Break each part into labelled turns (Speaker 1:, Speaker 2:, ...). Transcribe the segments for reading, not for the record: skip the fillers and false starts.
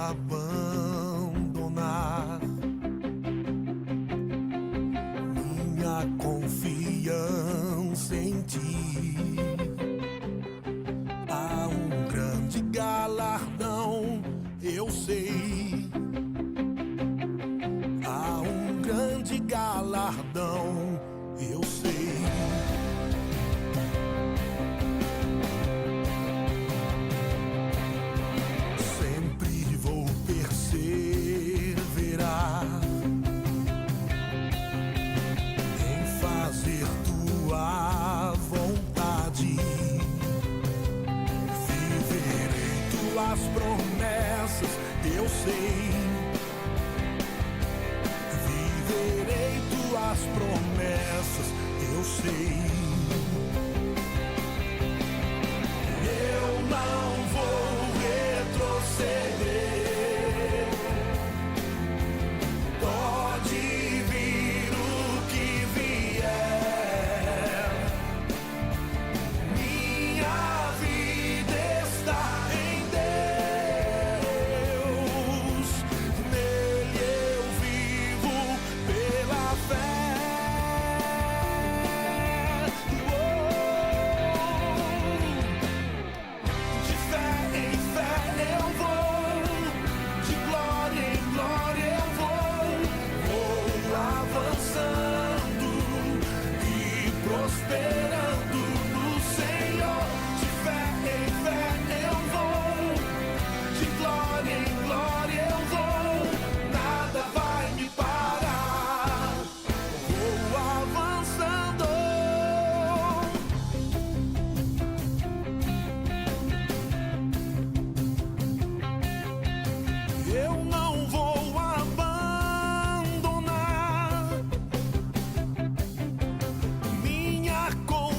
Speaker 1: abandonar minha confiança em ti. Há um grande galardão, eu sei. Há um grande galardão, eu sei. Sempre vou perseverar em fazer tua vontade. Viverei tuas promessas, eu sei. Viverei tuas promessas, eu sei. Eu não vou retroceder. Pode vir o que vier. Minha vida está em Deus. Nele eu vivo pela fé. De fé em fé eu vou, de glória em glória eu vou avançando e prosperando no Senhor. De fé em fé eu vou, de glória em glória eu vou, nada vai me parar. Vou avançando. Eu não vou abandonar minha confiança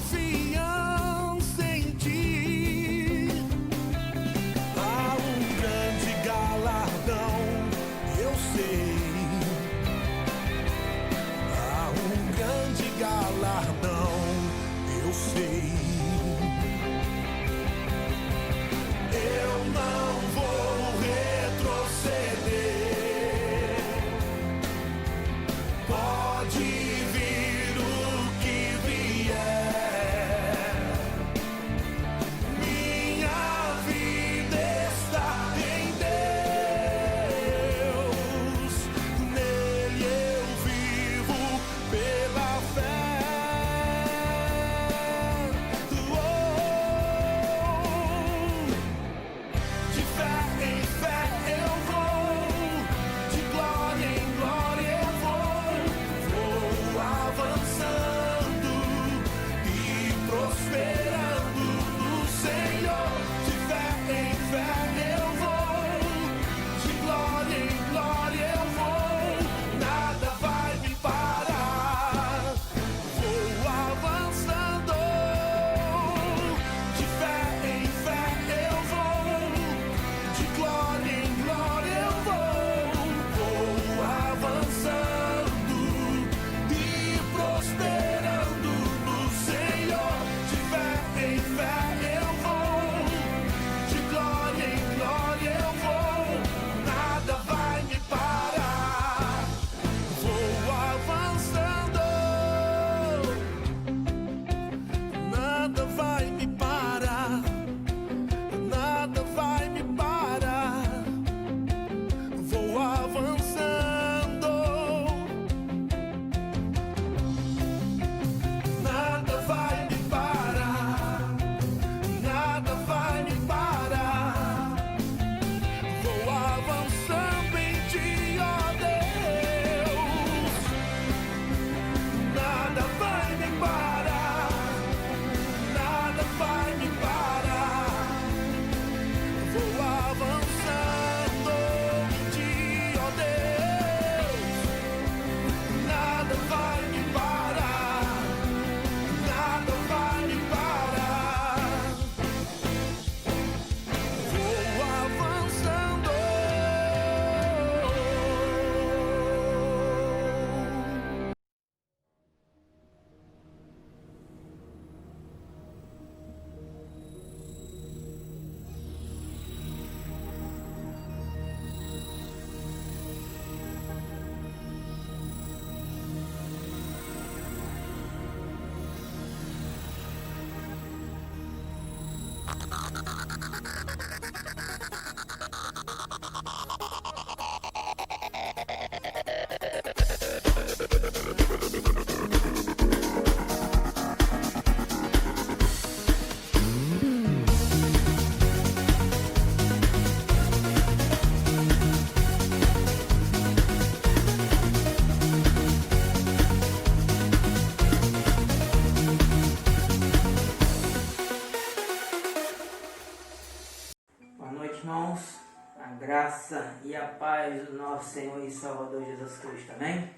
Speaker 2: graça e a paz do nosso Senhor e Salvador Jesus Cristo, amém?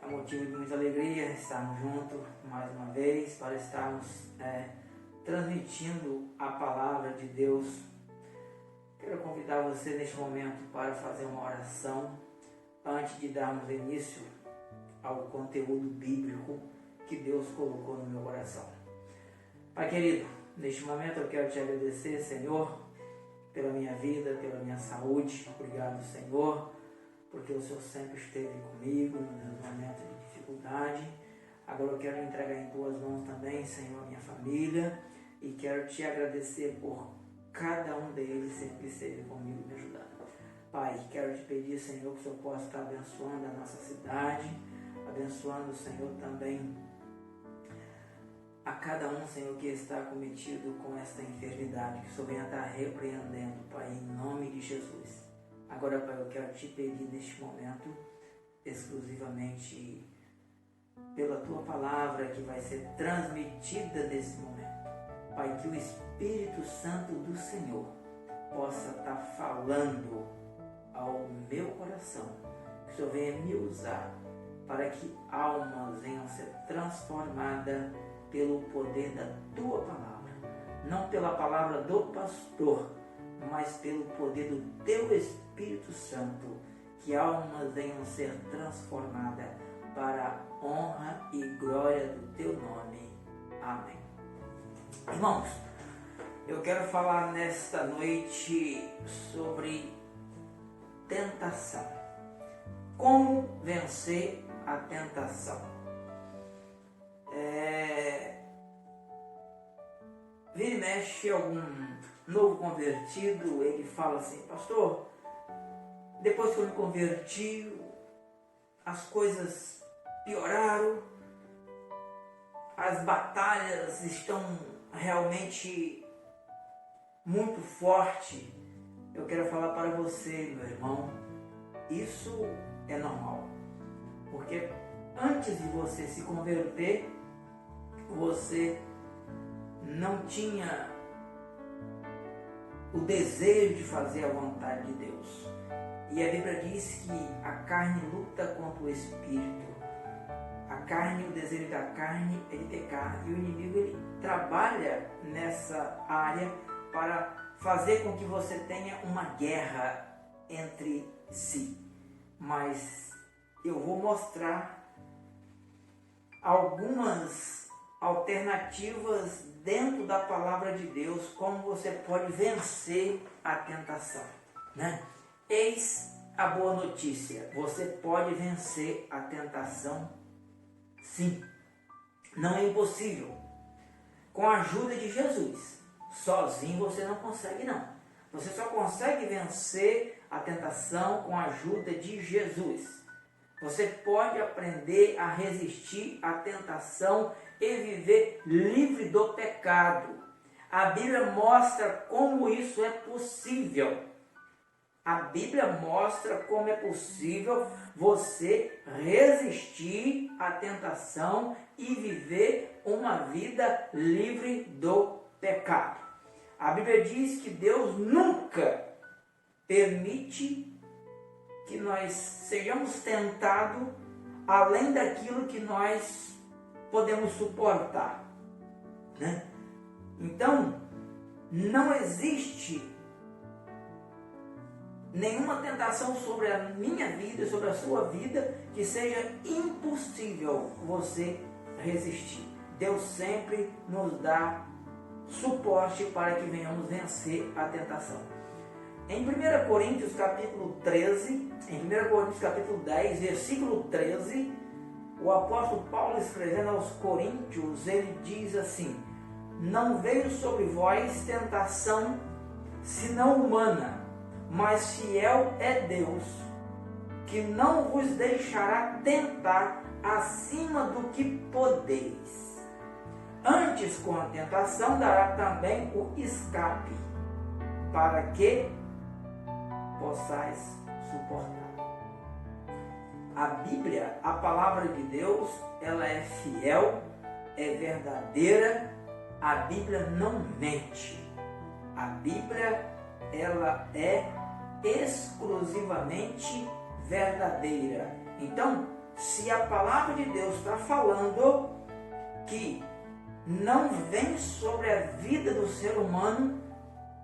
Speaker 2: É um motivo de muita alegria estarmos juntos mais uma vez para estarmos transmitindo a palavra de Deus. Quero convidar você neste momento para fazer uma oração antes de darmos início ao conteúdo bíblico que Deus colocou no meu coração. Pai querido, neste momento eu quero te agradecer, Senhor, pela minha vida, pela minha saúde. Obrigado, Senhor, porque o Senhor sempre esteve comigo nos meus momentos de dificuldade. Agora eu quero entregar em tuas mãos também, Senhor, a minha família, e quero te agradecer por cada um deles sempre esteve comigo me ajudando. Pai, quero te pedir, Senhor, que o Senhor possa estar abençoando a nossa cidade, abençoando, Senhor, também a cada um, Senhor, que está cometido com esta enfermidade, que o Senhor venha estar repreendendo, Pai, em nome de Jesus. Agora, Pai, eu quero te pedir neste momento, exclusivamente pela Tua palavra que vai ser transmitida nesse momento. Pai, que o Espírito Santo do Senhor possa estar falando ao meu coração, que o Senhor venha me usar para que almas venham ser transformadas pelo poder da Tua palavra, não pela palavra do pastor, mas pelo poder do Teu Espírito Santo, que almas venham ser transformadas para a honra e glória do Teu nome. Amém. Irmãos, eu quero falar nesta noite sobre tentação. Como vencer a tentação? Vira e mexe algum novo convertido, ele fala assim: pastor, depois que eu me converti, as coisas pioraram, as batalhas estão realmente muito fortes. Eu quero falar para você, meu irmão, isso é normal, porque antes de você se converter, você não tinha o desejo de fazer a vontade de Deus. E a Bíblia diz que a carne luta contra o Espírito. A carne, o desejo da carne é de pecar. E o inimigo, ele trabalha nessa área para fazer com que você tenha uma guerra entre si. Mas eu vou mostrar algumas alternativas dentro da palavra de Deus, como você pode vencer a tentação, né? Eis a boa notícia: você pode vencer a tentação, sim. Não é impossível. Com a ajuda de Jesus. Sozinho você não consegue, não. Você só consegue vencer a tentação com a ajuda de Jesus. Você pode aprender a resistir à tentação e viver livre do pecado. A Bíblia mostra como isso é possível. A Bíblia mostra como é possível você resistir à tentação e viver uma vida livre do pecado. A Bíblia diz que Deus nunca permite que nós sejamos tentados além daquilo que nós podemos suportar, né? Então, não existe nenhuma tentação sobre a minha vida, sobre a sua vida, que seja impossível você resistir. Deus sempre nos dá suporte para que venhamos vencer a tentação. Em 1 Coríntios capítulo 13, em 1 Coríntios capítulo 10, versículo 13, o apóstolo Paulo, escrevendo aos Coríntios, ele diz assim: não veio sobre vós tentação senão humana, mas fiel é Deus, que não vos deixará tentar acima do que podeis. Antes, com a tentação, dará também o escape, para que possais suportar. A Bíblia, a palavra de Deus, ela é fiel, é verdadeira. A Bíblia não mente. A Bíblia, ela é exclusivamente verdadeira. Então, se a palavra de Deus está falando que não vem sobre a vida do ser humano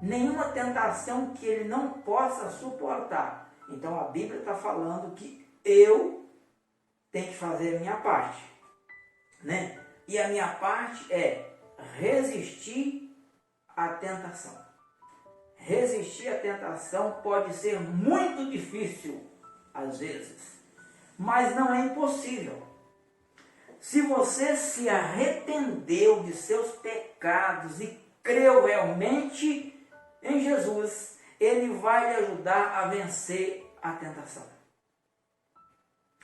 Speaker 2: nenhuma tentação que ele não possa suportar, então a Bíblia está falando que eu tenho que fazer a minha parte, né? E a minha parte é resistir à tentação. Resistir à tentação pode ser muito difícil às vezes, mas não é impossível. Se você se arrependeu de seus pecados e creu realmente em Jesus, Ele vai lhe ajudar a vencer a tentação.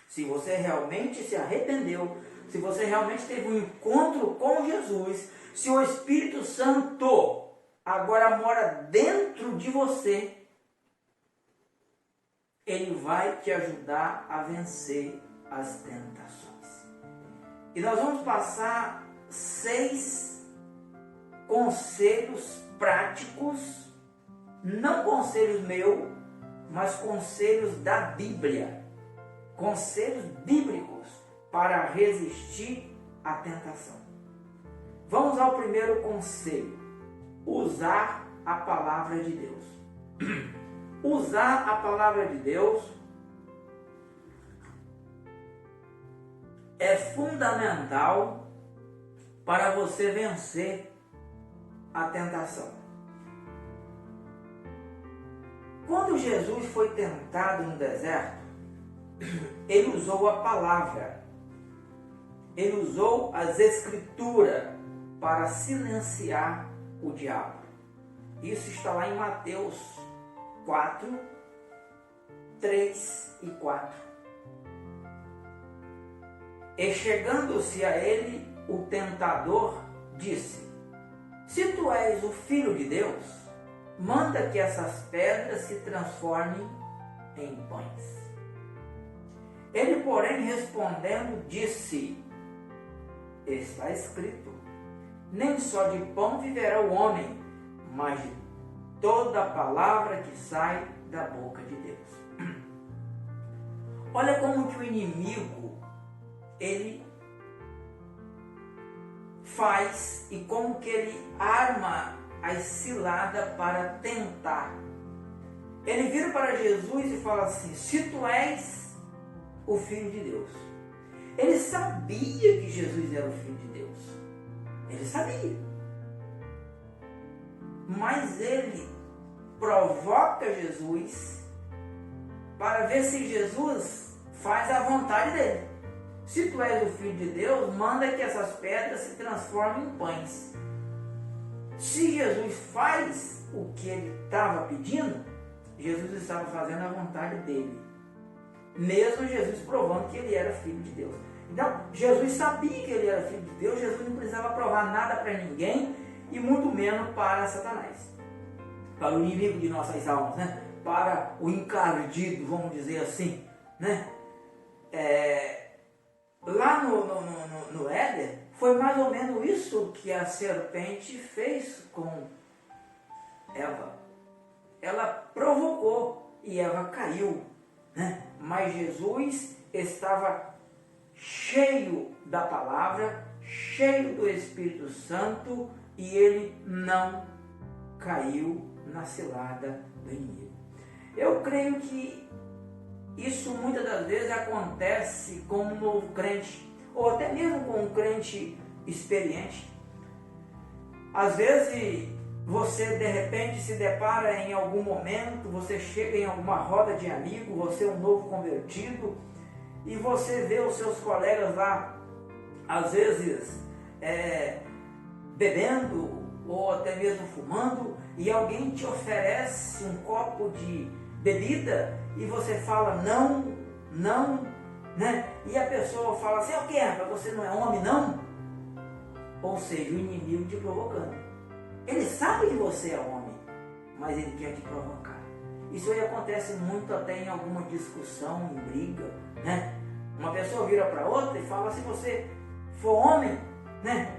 Speaker 2: Se você realmente se arrependeu, se você realmente teve um encontro com Jesus, se o Espírito Santo agora mora dentro de você, Ele vai te ajudar a vencer as tentações. E nós vamos passar 6 conselhos práticos, não conselhos meus, mas conselhos da Bíblia, conselhos bíblicos para resistir à tentação. Vamos ao primeiro conselho: usar a palavra de Deus. Usar a palavra de Deus é fundamental para você vencer a tentação. Quando Jesus foi tentado no deserto, Ele usou a palavra, Ele usou as Escrituras para silenciar o diabo. Isso está lá em Mateus 4, 3 e 4. E chegando-se a ele, o tentador disse: se tu és o Filho de Deus, manda que essas pedras se transformem em pães. Ele, porém, respondendo, disse: está escrito, nem só de pão viverá o homem, mas de toda a palavra que sai da boca de Deus. Olha como que o inimigo, ele faz e como que ele arma as ciladas para tentar. Ele vira para Jesus e fala assim: se tu és o Filho de Deus. Ele sabia que Jesus era o Filho de Deus. Ele sabia. Mas ele provoca Jesus para ver se Jesus faz a vontade dele. Se tu és o Filho de Deus, manda que essas pedras se transformem em pães. Se Jesus faz o que ele estava pedindo, Jesus estava fazendo a vontade dele. Mesmo Jesus provando que ele era Filho de Deus. Então, Jesus sabia que ele era Filho de Deus, Jesus não precisava provar nada para ninguém, e muito menos para Satanás. Para o inimigo de nossas almas, né? Para o encardido, vamos dizer assim, né? Lá no Éden, foi mais ou menos isso que a serpente fez com Eva. Ela provocou e Eva caiu, né? Mas Jesus estava cheio da palavra, cheio do Espírito Santo, e ele não caiu na cilada do inimigo. Eu creio que isso muitas das vezes acontece com um novo crente, ou até mesmo com um crente experiente. Às vezes você de repente se depara em algum momento, você chega em alguma roda de amigos, você é um novo convertido, e você vê os seus colegas lá, às vezes bebendo, ou até mesmo fumando, e alguém te oferece um copo de bebida, e você fala não, né? E a pessoa fala assim: o que é? Você não é homem, não? Ou seja, o inimigo te provocando. Ele sabe que você é homem, mas ele quer te provocar. Isso aí acontece muito até em alguma discussão, em briga, né? Uma pessoa vira para outra e fala: se você for homem, né?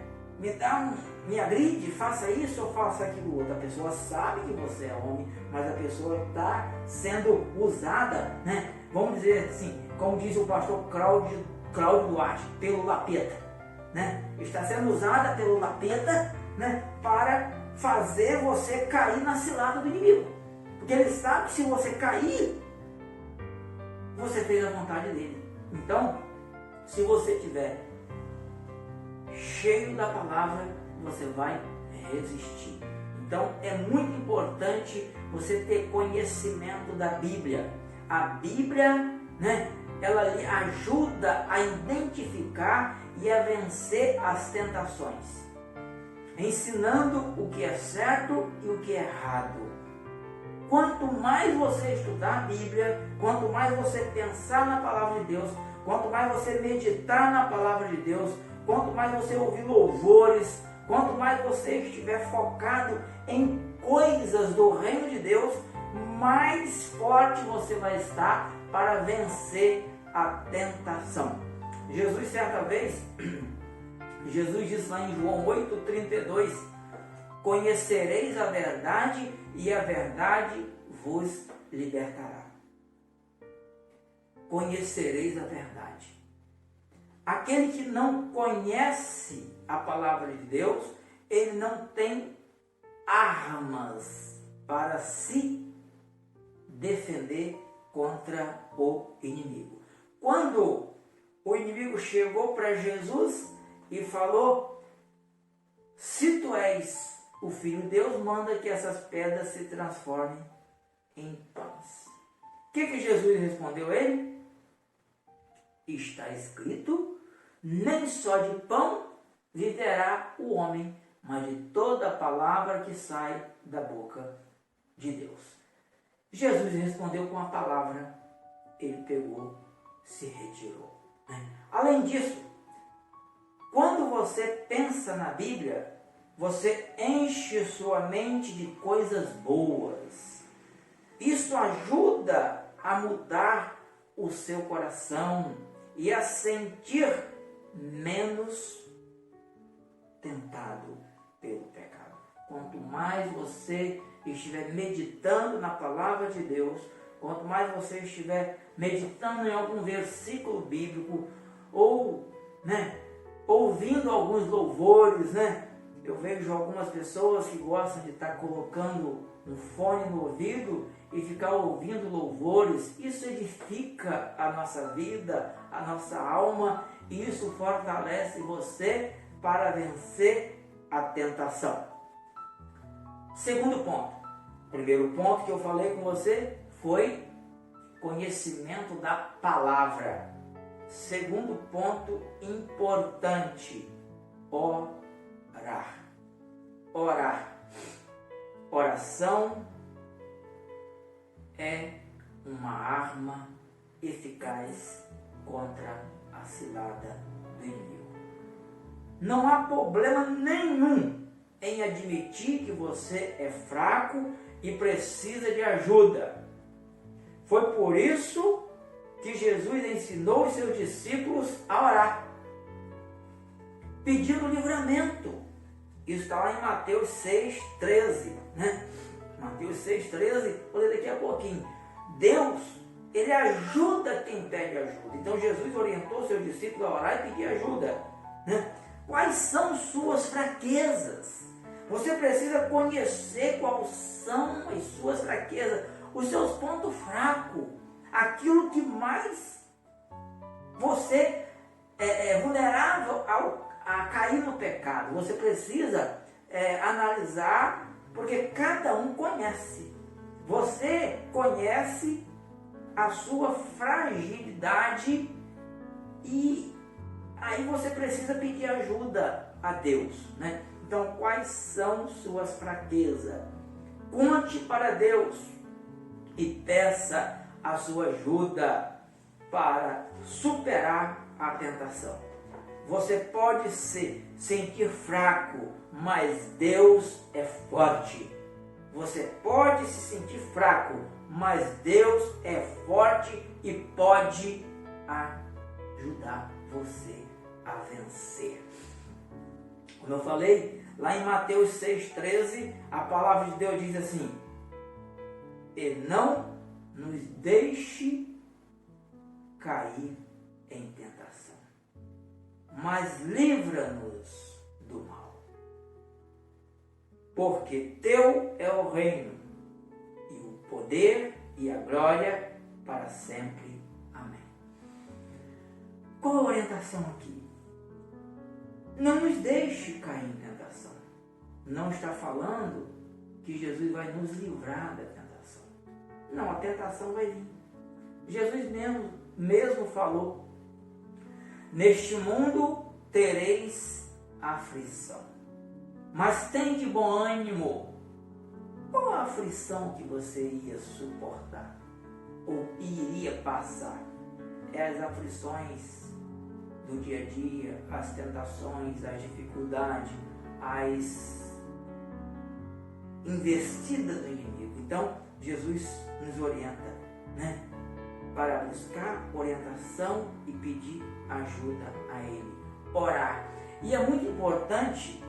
Speaker 2: me agride, faça isso ou faça aquilo outro. A pessoa sabe que você é homem, mas a pessoa está sendo usada, né? Vamos dizer assim, como diz o pastor Cláudio Duarte, pelo lapeta, né? Está sendo usada pelo lapeta, né? Para fazer você cair na cilada do inimigo. Porque ele sabe que se você cair, você fez a vontade dele. Então, se você estiver cheio da palavra, você vai resistir. Então, é muito importante você ter conhecimento da Bíblia. A Bíblia, né, ela lhe ajuda a identificar e a vencer as tentações, ensinando o que é certo e o que é errado. Quanto mais você estudar a Bíblia, quanto mais você pensar na palavra de Deus, quanto mais você meditar na palavra de Deus, quanto mais você ouvir louvores, quanto mais você estiver focado em coisas do reino de Deus, mais forte você vai estar para vencer a tentação. Jesus, certa vez, Jesus disse lá em João 8,32: conhecereis a verdade e a verdade vos libertará. Conhecereis a verdade. Aquele que não conhece a palavra de Deus, ele não tem armas para se defender contra o inimigo. Quando o inimigo chegou para Jesus e falou: se tu és o Filho de Deus, manda que essas pedras se transformem em pães. O que Jesus respondeu a ele? Está escrito: nem só de pão viverá o homem, mas de toda a palavra que sai da boca de Deus. Jesus respondeu com a palavra, ele pegou, se retirou. Além disso, quando você pensa na Bíblia, você enche sua mente de coisas boas. Isso ajuda a mudar o seu coração e a sentir menos tentado pelo pecado. Quanto mais você estiver meditando na palavra de Deus, quanto mais você estiver meditando em algum versículo bíblico, ou, ouvindo alguns louvores, Eu vejo algumas pessoas que gostam de estar colocando um fone no ouvido e ficar ouvindo louvores. Isso edifica a nossa vida, a nossa alma, e isso fortalece você para vencer a tentação. Segundo ponto. Primeiro ponto que eu falei com você foi conhecimento da palavra. Segundo ponto importante, orar. Orar. Oração é uma arma eficaz contra a cilada do inimigo. Não há problema nenhum em admitir que você é fraco e precisa de ajuda. Foi por isso que Jesus ensinou os seus discípulos a orar, pedindo livramento. Isso está lá em Mateus 6,13, Mateus 6,13, vou ler daqui a pouquinho. Deus, ele ajuda quem pede ajuda. Então Jesus orientou seus discípulos a orar e pedir ajuda. Quais são suas fraquezas? Você precisa conhecer quais são as suas fraquezas, os seus pontos fracos, aquilo que mais você é vulnerável a cair no pecado. Você precisa analisar, porque cada um conhece. Você conhece a sua fragilidade e aí você precisa pedir ajuda a Deus, Então, quais são suas fraquezas? Conte para Deus e peça a sua ajuda para superar a tentação. Você pode se sentir fraco, mas Deus é forte. Você pode se sentir fraco, mas Deus é forte e pode ajudar você a vencer. Como eu falei, lá em Mateus 6,13, a palavra de Deus diz assim: e não nos deixe cair em tentação, mas livra-nos do mal. Porque teu é o reino, e o poder e a glória para sempre. Amém. Qual a orientação aqui? Não nos deixe cair em tentação. Não está falando que Jesus vai nos livrar da tentação. Não, a tentação vai vir. Jesus mesmo falou: neste mundo tereis aflição, mas tem de bom ânimo. Qual a aflição que você ia suportar ou iria passar? É as aflições do dia a dia, as tentações, as dificuldades, as investidas do inimigo. Então, Jesus nos orienta, né, para buscar orientação e pedir ajuda a Ele. Orar. E é muito importante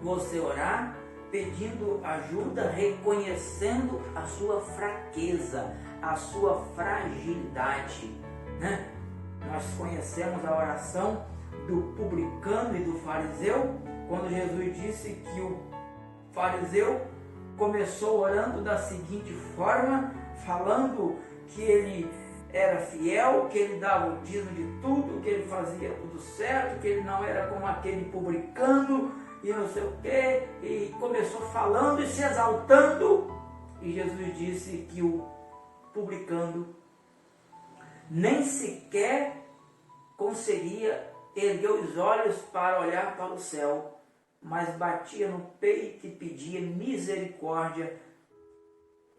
Speaker 2: você orar pedindo ajuda, reconhecendo a sua fraqueza, a sua fragilidade, né? Nós conhecemos a oração do publicano e do fariseu, quando Jesus disse que o fariseu começou orando da seguinte forma, falando que ele era fiel, que ele dava o dízimo de tudo, que ele fazia tudo certo, que ele não era como aquele publicano e não sei o quê, e começou falando e se exaltando, e Jesus disse que o publicano nem sequer conseguia erguer os olhos para olhar para o céu, mas batia no peito e pedia misericórdia,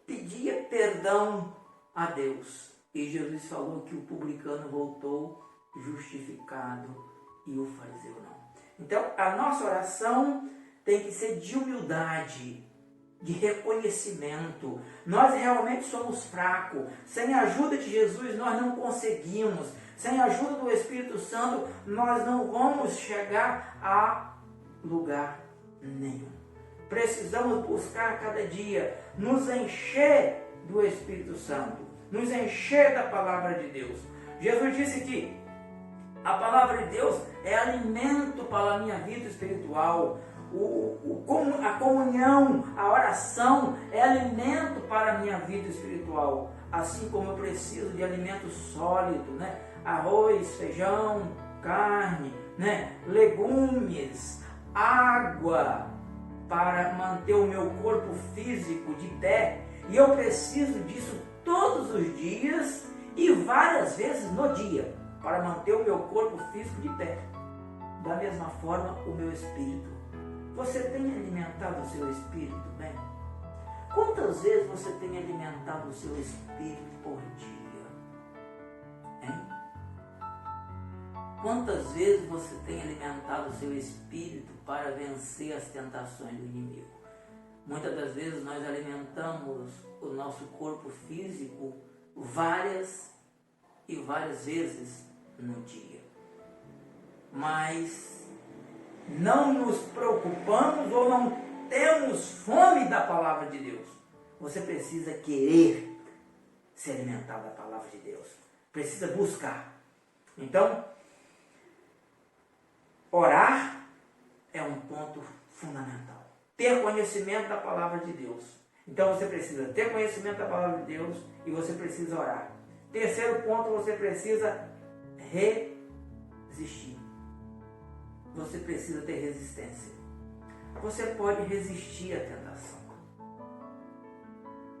Speaker 2: pedia perdão a Deus. E Jesus falou que o publicano voltou justificado e o fariseu não. Então, a nossa oração tem que ser de humildade, de reconhecimento. Nós realmente somos fracos. Sem a ajuda de Jesus, nós não conseguimos. Sem a ajuda do Espírito Santo, nós não vamos chegar a lugar nenhum. Precisamos buscar cada dia nos encher do Espírito Santo, nos encher da palavra de Deus. Jesus disse que a palavra de Deus é alimento para a minha vida espiritual. A comunhão, a oração é alimento para a minha vida espiritual. Assim como eu preciso de alimento sólido, né? Arroz, feijão, carne, né? Legumes, água, para manter o meu corpo físico de pé. E eu preciso disso todos os dias e várias vezes no dia, para manter o meu corpo físico de pé. Da mesma forma, o meu espírito. Você tem alimentado o seu espírito bem? Quantas vezes você tem alimentado o seu espírito por dia? Hein? Quantas vezes você tem alimentado o seu espírito para vencer as tentações do inimigo? Muitas das vezes nós alimentamos o nosso corpo físico várias e várias vezes no dia. Mas não nos preocupamos ou não temos fome da palavra de Deus. Você precisa querer se alimentar da palavra de Deus. Precisa buscar. Então, orar é um ponto fundamental. Ter conhecimento da palavra de Deus. Então você precisa ter conhecimento da palavra de Deus e você precisa orar. Terceiro ponto, você precisa resistir. Você precisa ter resistência. Você pode resistir à tentação.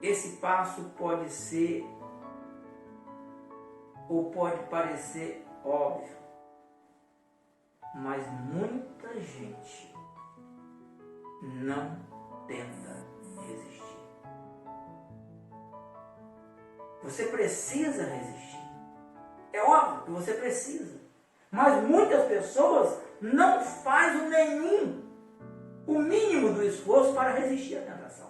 Speaker 2: Esse passo pode ser ou pode parecer óbvio, mas muita gente não tenta resistir. Você precisa resistir. É óbvio que você precisa. Mas muitas pessoas não fazem o mínimo do esforço para resistir à tentação.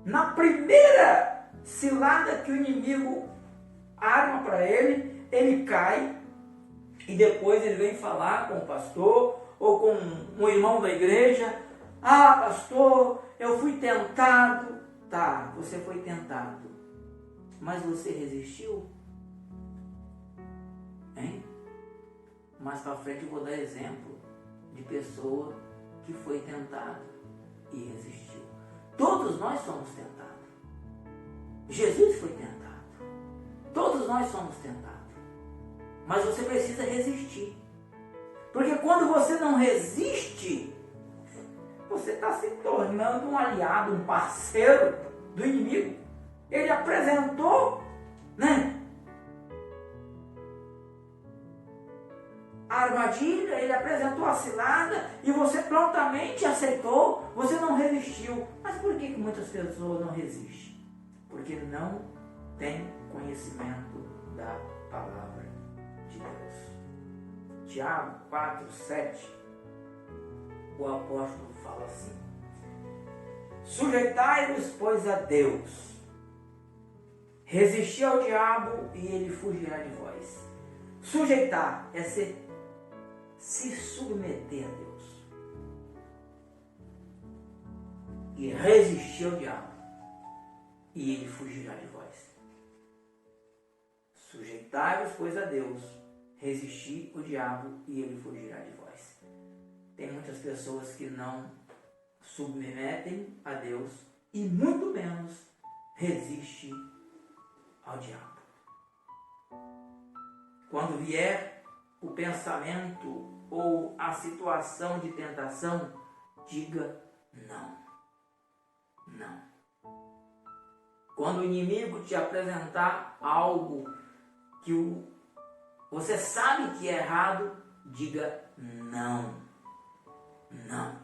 Speaker 2: Na primeira cilada que o inimigo arma para ele, ele cai e depois ele vem falar com o pastor ou com um irmão da igreja: ah, pastor, eu fui tentado. Tá, você foi tentado, mas você resistiu? Hein? Mais para frente eu vou dar exemplo de pessoa que foi tentada e resistiu. Todos nós somos tentados. Jesus foi tentado. Todos nós somos tentados. Mas você precisa resistir. Porque quando você não resiste, você está se tornando um aliado, um parceiro do inimigo. Ele apresentou, a armadilha, ele apresentou a cilada e você prontamente aceitou, você não resistiu. Mas por que muitas pessoas não resistem? Porque não têm conhecimento da palavra de Deus. Tiago 4:7, o apóstolo fala assim: sujeitai-vos, pois, a Deus, resisti ao diabo e ele fugirá de vós. Sujeitar é se submeter a Deus e resistir ao diabo e ele fugirá de vós. Sujeitai-vos, pois, a Deus, resistir o diabo e ele fugirá de vós. Tem muitas pessoas que não submetem a Deus e muito menos resistem ao diabo. Quando vier o pensamento ou a situação de tentação, diga não. Não. Quando o inimigo te apresentar algo que você sabe que é errado, diga não. Não.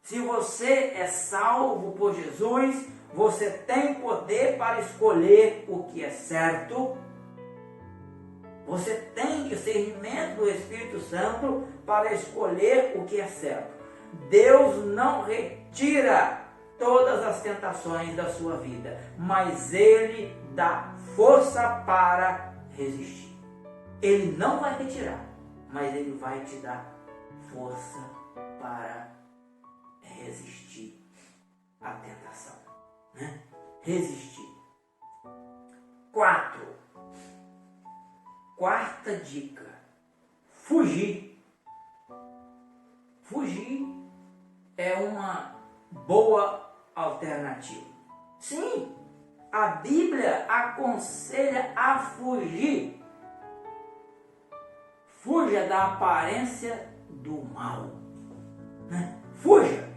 Speaker 2: Se você é salvo por Jesus, você tem poder para escolher o que é certo. Você tem discernimento do Espírito Santo para escolher o que é certo. Deus não retira todas as tentações da sua vida, mas Ele dá força para resistir. Ele não vai retirar, mas Ele vai te dar força para resistir à tentação. Resistir. 4. Quarta dica: fugir. Fugir é uma boa alternativa. Sim, a Bíblia aconselha a fugir. Fuja da aparência do mal. Fuja.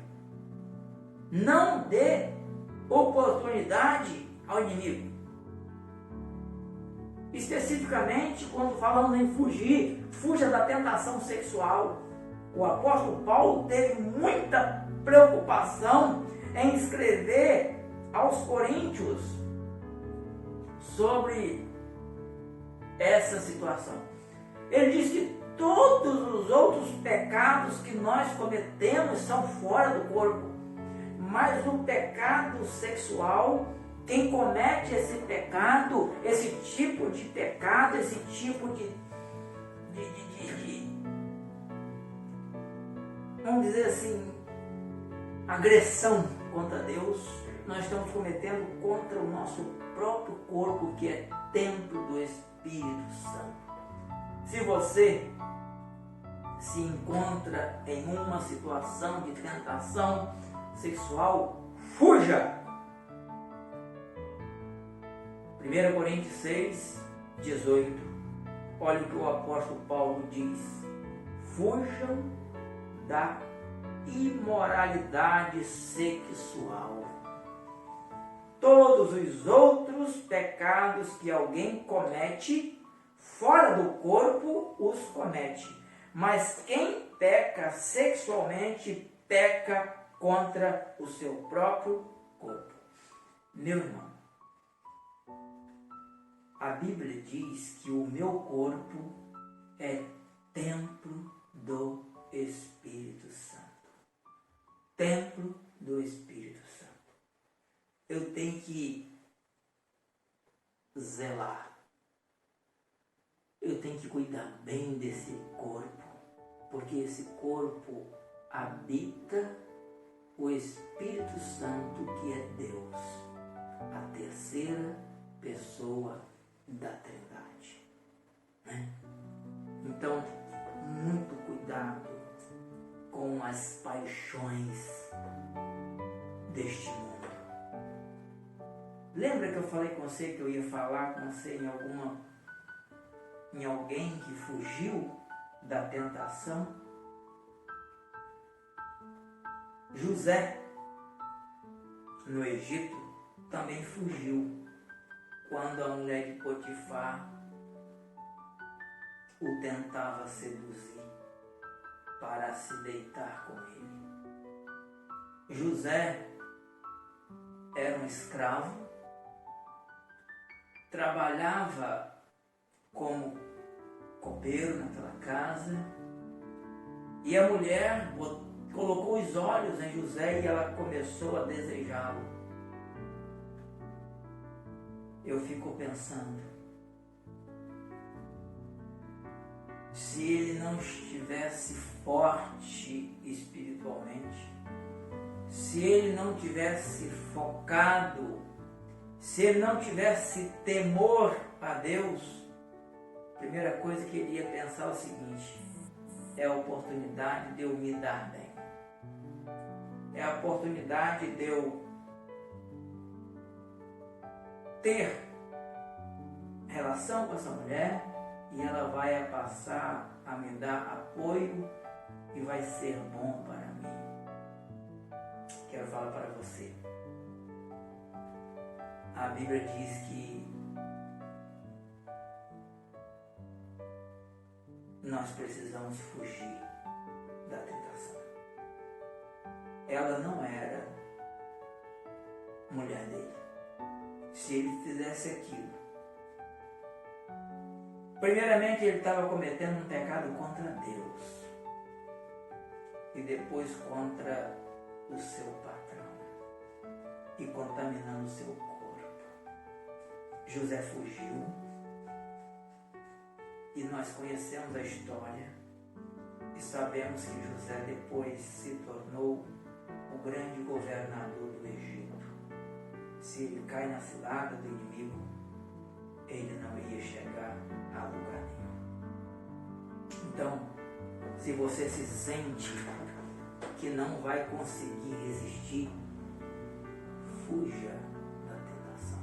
Speaker 2: Não dê oportunidade ao inimigo. Especificamente, quando falamos em fugir, fuja da tentação sexual. O apóstolo Paulo teve muita preocupação em escrever aos Coríntios sobre essa situação. Ele diz que todos os outros pecados que nós cometemos são fora do corpo, mas o pecado sexual, quem comete esse pecado, esse tipo de pecado, esse tipo de vamos dizer assim, agressão contra Deus, nós estamos cometendo contra o nosso próprio corpo, que é templo do Espírito Santo. Se você se encontra em uma situação de tentação sexual, fuja. 1 Coríntios 6:18. Olha o que o apóstolo Paulo diz: fujam da imoralidade sexual. Todos os outros pecados que alguém comete fora do corpo os comete, mas quem peca sexualmente peca contra o seu próprio corpo. Meu irmão, a Bíblia diz que o meu corpo é templo do Espírito Santo. Templo do Espírito Santo. Eu tenho que zelar. Eu tenho que cuidar bem desse corpo, porque esse corpo habita o Espírito Santo, que é Deus, a terceira pessoa da Trindade, né? Então, muito cuidado com as paixões deste mundo. Lembra que eu falei com você que eu ia falar com você em alguém que fugiu da tentação? José, no Egito, também fugiu quando a mulher de Potifar o tentava seduzir para se deitar com ele. José era um escravo, trabalhava como copeiro naquela casa, e a mulher colocou os olhos em José e ela começou a desejá-lo. Eu fico pensando, se ele não estivesse forte espiritualmente, se ele não tivesse focado, se ele não tivesse temor a Deus, a primeira coisa que ele ia pensar é o seguinte: é a oportunidade de eu me dar bem, é a oportunidade de eu ter relação com essa mulher e ela vai passar a me dar apoio e vai ser bom para mim. Quero falar para você. A Bíblia diz que nós precisamos fugir da tentação. Ela não era mulher dele. Se ele fizesse aquilo, primeiramente ele estava cometendo um pecado contra Deus e depois contra o seu patrão e contaminando o seu corpo. José fugiu e nós conhecemos a história e sabemos que José depois se tornou o grande governador do Egito. Se ele cai na cilada do inimigo, ele não ia chegar a lugar nenhum. Então, se você se sente que não vai conseguir resistir, fuja da tentação.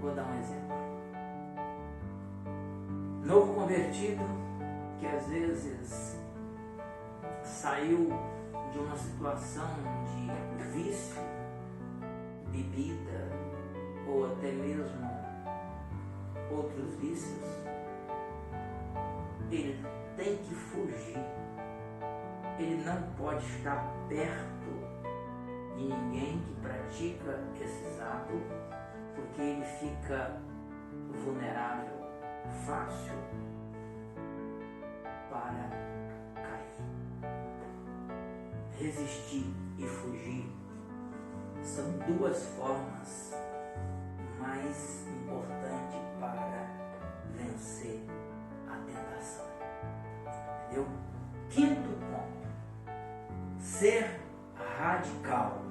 Speaker 2: Vou dar um exemplo. Novo convertido, que às vezes saiu de uma situação de vício, bebida ou até mesmo outros vícios, ele tem que fugir. Ele não pode estar perto de ninguém que pratica esses atos, porque ele fica vulnerável, fácil para cair. Resistir e fugir são duas formas mais importantes para vencer a tentação. Entendeu? Quinto ponto: ser radical.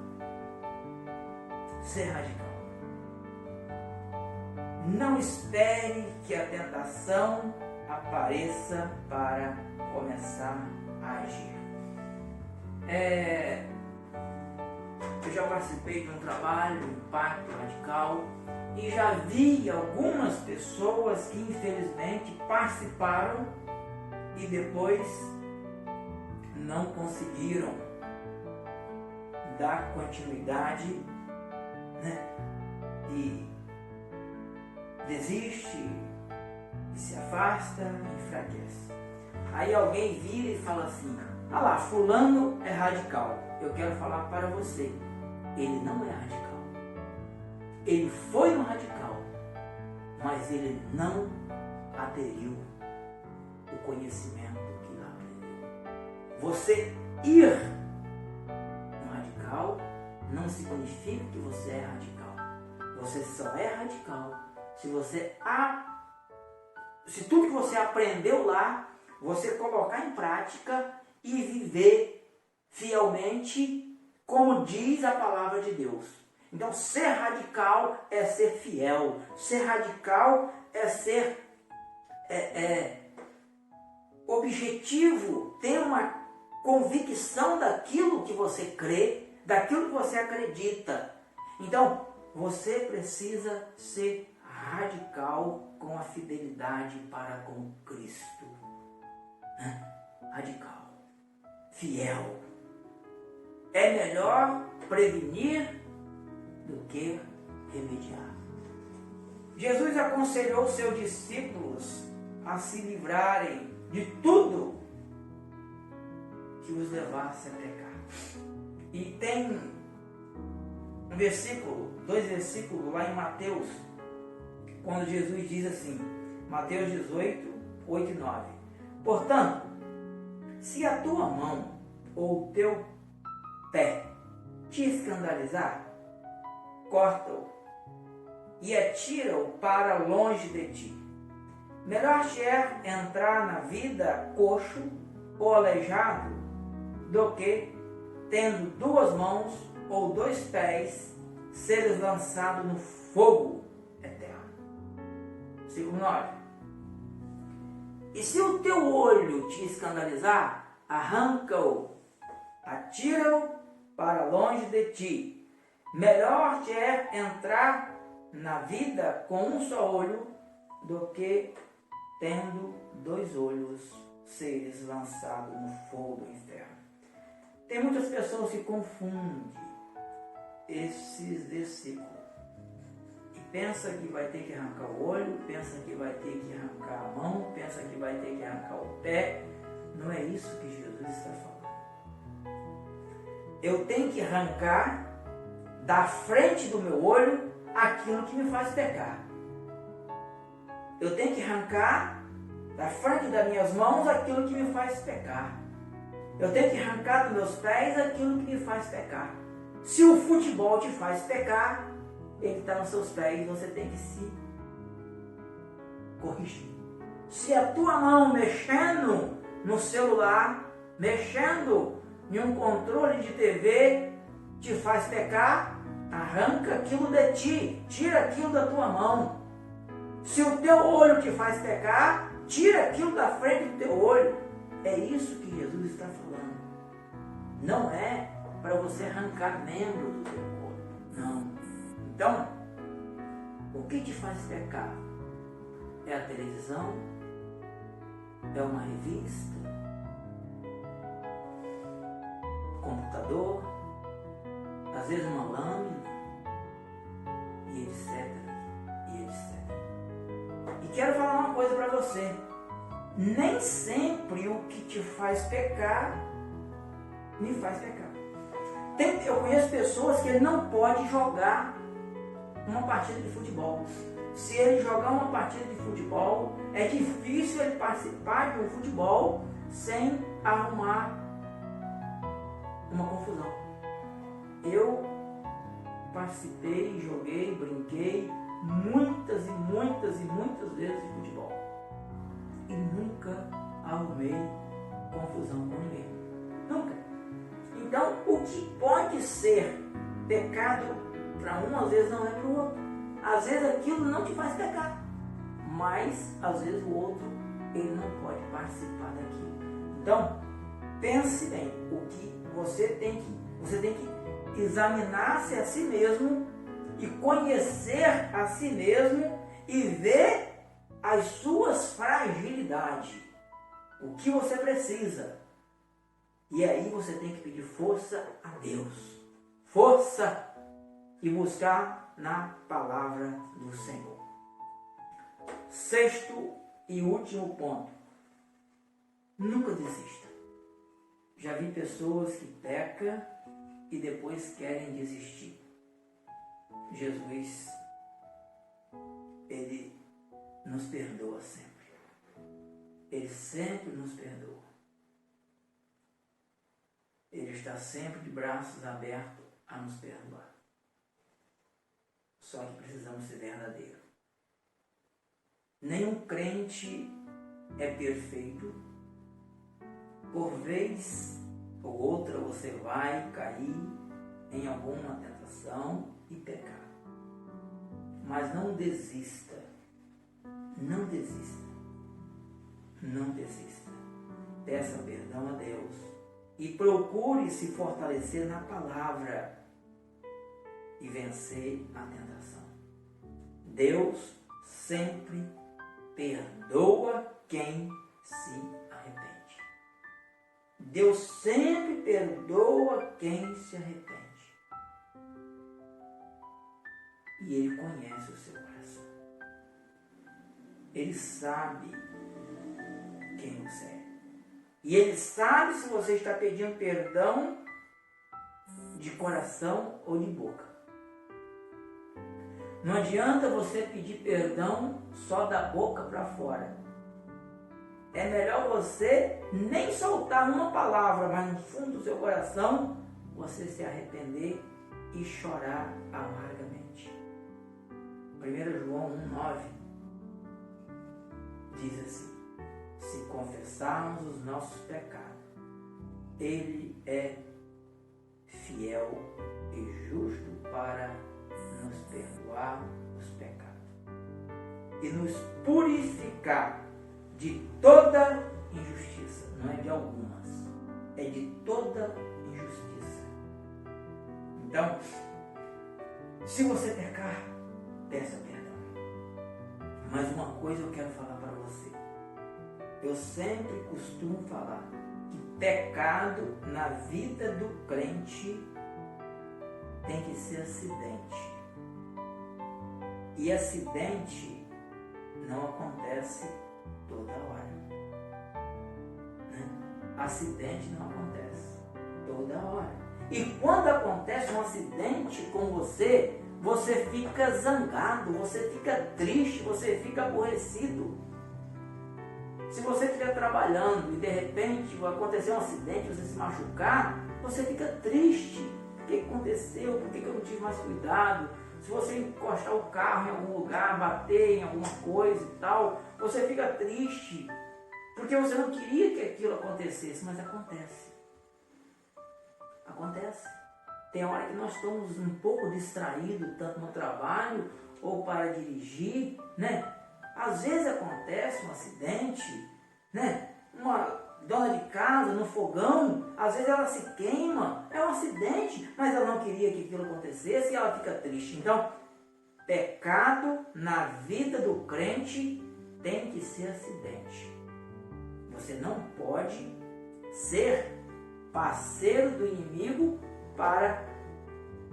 Speaker 2: Ser radical. Não espere que a tentação apareça para começar a agir. Eu já participei de um trabalho, um pacto radical, e já vi algumas pessoas que infelizmente participaram e depois não conseguiram dar continuidade, né? E desiste, e se afasta, e enfraquece. Aí alguém vira e fala assim: ah lá, fulano é radical. Eu quero falar para você, ele não é radical. Ele foi um radical, mas ele não aderiu o conhecimento que lá aprendeu. Você ir um radical não significa que você é radical. Você só é radical se tudo que você aprendeu lá, você colocar em prática e viver fielmente como diz a palavra de Deus. Então, ser radical é ser fiel. Ser radical é ser objetivo, ter uma convicção daquilo que você crê, daquilo que você acredita. Então, você precisa ser radical com a fidelidade para com Cristo. Radical, fiel. É melhor prevenir do que remediar. Jesus aconselhou seus discípulos a se livrarem de tudo que os levasse a pecar. E tem um versículo, 2 versículos lá em Mateus, quando Jesus diz assim, Mateus 18, 8 e 9. Portanto, se a tua mão ou o teu pé te escandalizar, corta-o e atira-o para longe de ti. Melhor te é entrar na vida coxo ou aleijado do que, tendo 2 mãos ou 2 pés, seres lançado no fogo eterno. Versículo 9. E se o teu olho te escandalizar, arranca-o, atira-o para longe de ti. Melhor te é entrar na vida com um só olho do que, tendo 2 olhos, seres lançados no fogo do inferno. Tem muitas pessoas que confundem esses versículos e pensa que vai ter que arrancar o olho, pensa que vai ter que arrancar a mão, pensa que vai ter que arrancar o pé. Não é isso que Jesus está falando. Eu tenho que arrancar da frente do meu olho aquilo que me faz pecar. Eu tenho que arrancar da frente das minhas mãos aquilo que me faz pecar. Eu tenho que arrancar dos meus pés aquilo que me faz pecar. Se o futebol te faz pecar, ele está nos seus pés, você tem que se corrigir. Se a tua mão mexendo no celular, mexendo em um controle de TV, te faz pecar, arranca aquilo de ti, tira aquilo da tua mão. Se o teu olho te faz pecar, tira aquilo da frente do teu olho. É isso que Jesus está falando. Não é para você arrancar membros do teu corpo. Não. Então, o que te faz pecar? É a televisão? É uma revista? Computador? Às vezes uma lâmina? E etc. E etc. E quero falar uma coisa para você. Nem sempre o que te faz pecar me faz pecar. Eu conheço pessoas que ele não pode jogar uma partida de futebol. Se ele jogar uma partida de futebol, é difícil ele participar de um futebol sem arrumar uma confusão. Eu participei, joguei, brinquei muitas e muitas e muitas vezes de futebol. E nunca arrumei confusão com ninguém. Nunca. Então, o que pode ser pecado para um, às vezes não é para o outro. Às vezes aquilo não te faz pecar. Mas, às vezes o outro, ele não pode participar daquilo. Então, pense bem. O que você tem que examinar-se a si mesmo e conhecer a si mesmo e ver as suas fragilidades, o que você precisa. E aí você tem que pedir força a Deus. Força e buscar na palavra do Senhor. 6º e último ponto. Nunca desista. Já vi pessoas que pecam e depois querem desistir. Jesus, ele nos perdoa sempre. Ele sempre nos perdoa. Ele está sempre de braços abertos a nos perdoar. Só que precisamos ser verdadeiros. Nenhum crente é perfeito por vez ou outra você vai cair em alguma tentação e pecar. Mas não desista. Não desista. Não desista. Peça perdão a Deus e procure se fortalecer na palavra e vencer a tentação. Deus sempre perdoa quem se arrepende. Deus sempre perdoa quem se arrepende. E Ele conhece o seu coração. Ele sabe quem você é. E Ele sabe se você está pedindo perdão de coração ou de boca. Não adianta você pedir perdão só da boca para fora. É melhor você nem soltar uma palavra, mas no fundo do seu coração você se arrepender e chorar amargamente. 1 João 1,9 diz assim: se confessarmos os nossos pecados, Ele é fiel e justo para nos perdoar os pecados e nos purificar de toda injustiça. Não é de algumas, é de toda injustiça. Então, se você pecar, peça perdão. Mas uma coisa eu quero falar para você. Eu sempre costumo falar que pecado na vida do crente tem que ser acidente. E acidente não acontece toda hora. Né? Acidente não acontece toda hora. E quando acontece um acidente com você, você fica zangado, você fica triste, você fica aborrecido. Se você estiver trabalhando e de repente acontecer um acidente, você se machucar, você fica triste. O que aconteceu? Por que eu não tive mais cuidado? Se você encostar o carro em algum lugar, bater em alguma coisa e tal, você fica triste. Porque você não queria que aquilo acontecesse, mas acontece. Acontece. Tem hora que nós estamos um pouco distraídos, tanto no trabalho ou para dirigir, né? Às vezes acontece um acidente, né? Uma dona de casa no fogão, às vezes ela se queima, é um acidente, mas ela não queria que aquilo acontecesse e ela fica triste. Então, pecado na vida do crente tem que ser acidente. Você não pode ser parceiro do inimigo para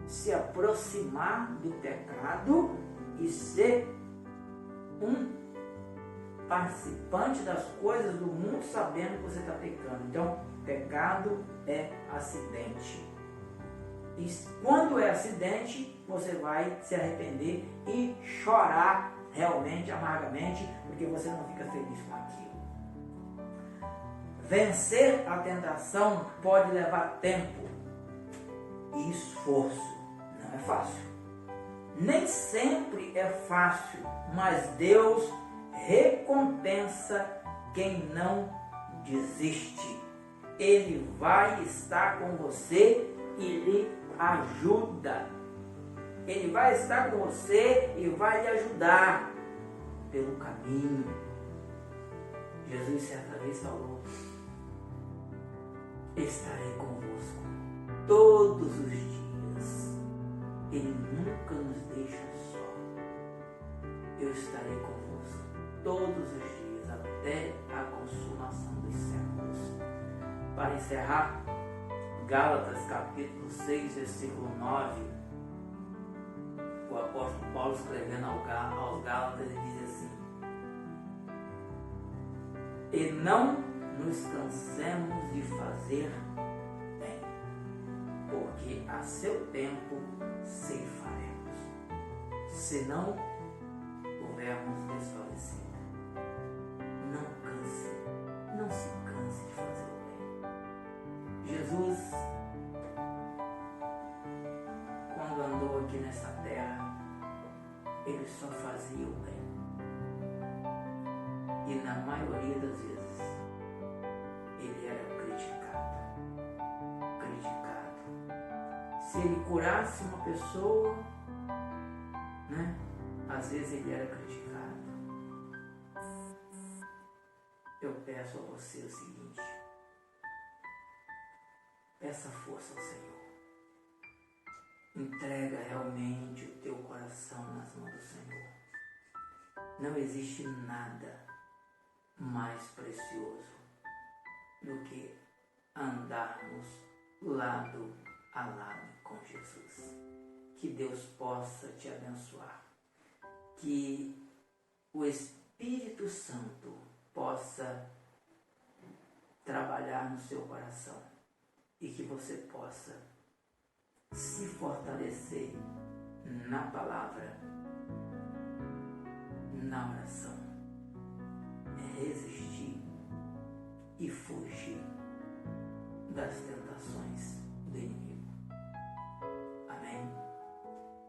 Speaker 2: se aproximar do pecado e ser um participante das coisas do mundo sabendo que você está pecando. Então, pecado é acidente. E quando é acidente, você vai se arrepender e chorar realmente, amargamente, porque você não fica feliz com aquilo. Vencer a tentação pode levar tempo e esforço. Não é fácil. Nem sempre é fácil, mas Deus recompensa quem não desiste. Ele vai estar com você e lhe ajuda. Ele vai estar com você e vai lhe ajudar pelo caminho. Jesus certa vez falou: estarei convosco todos os dias. Ele nunca nos deixa só. Eu estarei convosco todos os dias até a consumação dos séculos. Para encerrar, Gálatas capítulo 6, versículo 9, o apóstolo Paulo escrevendo aos Gálatas, ele diz assim: e não nos cansemos de fazer bem, porque a seu tempo ceifaremos, se não houvermos desfalecido. Não canse, não se canse de fazer o bem. Jesus, quando andou aqui nessa terra, ele só fazia o bem. E na maioria das vezes, ele era crítico Se ele curasse uma pessoa, né? Às vezes ele era criticado. Eu peço a você o seguinte: peça força ao Senhor. Entrega realmente o teu coração nas mãos do Senhor. Não existe nada mais precioso do que andarmos lado a lado com Jesus. Que Deus possa te abençoar. Que o Espírito Santo possa trabalhar no seu coração e que você possa se fortalecer na palavra, na oração, resistir e fugir das tentações do inimigo. Amém?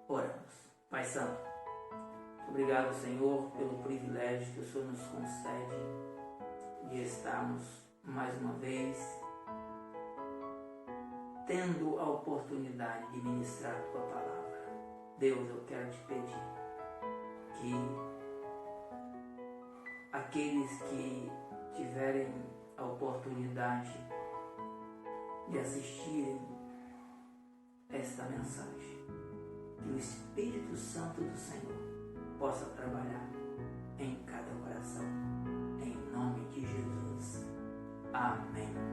Speaker 2: Oramos. Pai Santo, obrigado, Senhor, pelo privilégio que o Senhor nos concede de estarmos mais uma vez tendo a oportunidade de ministrar a Tua Palavra. Deus, eu quero te pedir que aqueles que tiverem a oportunidade de assistirem esta mensagem, que o Espírito Santo do Senhor possa trabalhar em cada coração, em nome de Jesus. Amém.